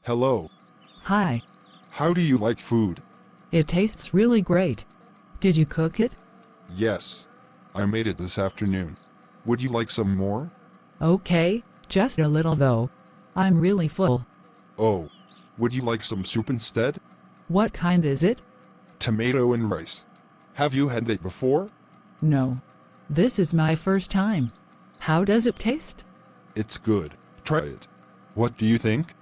Hello. Hi. How do you like food? It tastes really great. Did you cook it? Yes. I made it this afternoon. Would you like some more? Okay, just a little though. I'm really full. Oh. Would you like some soup instead? What kind is it? Tomato and rice. Have you had that before? No. This is my first time. How does it taste? It's good. Try it. What do you think?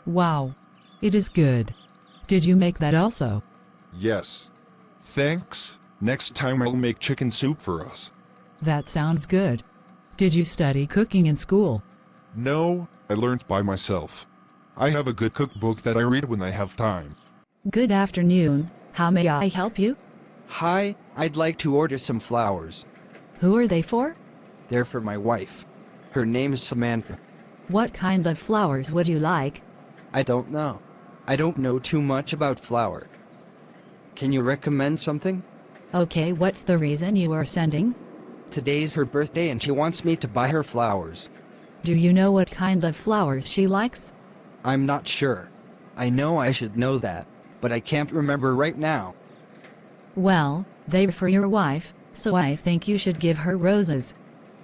Wow. It is good. Did you make that also? Yes. Thanks. Next time I'll make chicken soup for us. That sounds good. Did you study cooking in school? No, I learned by myself. I have a good cookbook that I read when I have time. Good afternoon. How may I help you? Hi, I'd like to order some flowers. Who are they for? They're for my wife. Her name is Samantha. What kind of flowers would you like? I don't know. I don't know too much about flower. Can you recommend something? Okay, what's the reason you are sending? Today's her birthday and she wants me to buy her flowers. Do you know what kind of flowers she likes? I'm not sure. I know I should know that, but I can't remember right now. Well, they're for your wife, so I think you should give her roses.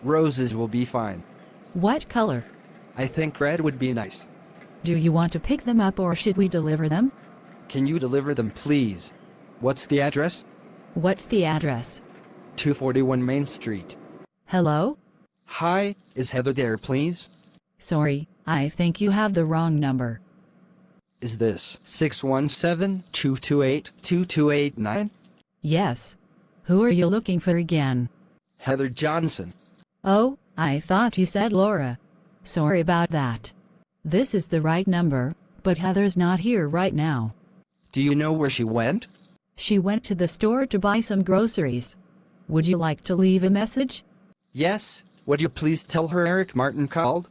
Roses will be fine. What color? I think red would be nice. Do you want to pick them up or should we deliver them? Can you deliver them, please? What's the address? What's the address? 241 Main Street. Hello? Hi, is Heather there, please? Sorry, I think you have the wrong number. Is this 617-228-2289? Yes. Who are you looking for again? Heather Johnson. Oh, I thought you said Laura. Sorry about that. This is the right number, but Heather's not here right now. Do you know where she went? She went to the store to buy some groceries. Would you like to leave a message? Yes, would you please tell her Eric Martin called?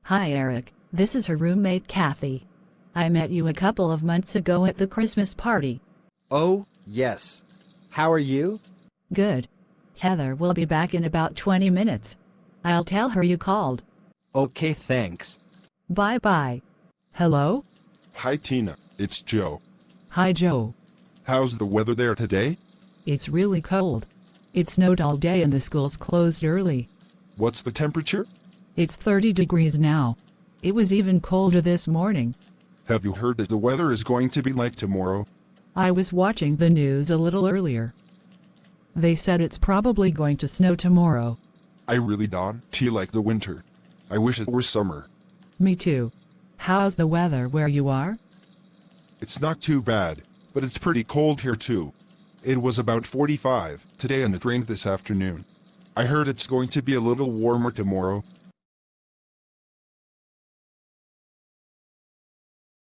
Hi Eric, this is her roommate Kathy. I met you a couple of months ago at the Christmas party. Oh, yes. How are you? Good. Heather will be back in about 20 minutes. I'll tell her you called. Okay, thanks. Bye-bye. Hello? Hi Tina, it's Joe. Hi Joe. How's the weather there today? It's really cold. It snowed all day and the school's closed early. What's the temperature? It's 30 degrees now. It was even colder this morning. Have you heard that the weather is going to be like tomorrow? I was watching the news a little earlier. They said it's probably going to snow tomorrow. I really don't like the winter. I wish it were summer. Me too. How's the weather where you are? It's not too bad, but it's pretty cold here too. It was about 45 today and it rained this afternoon. I heard it's going to be a little warmer tomorrow.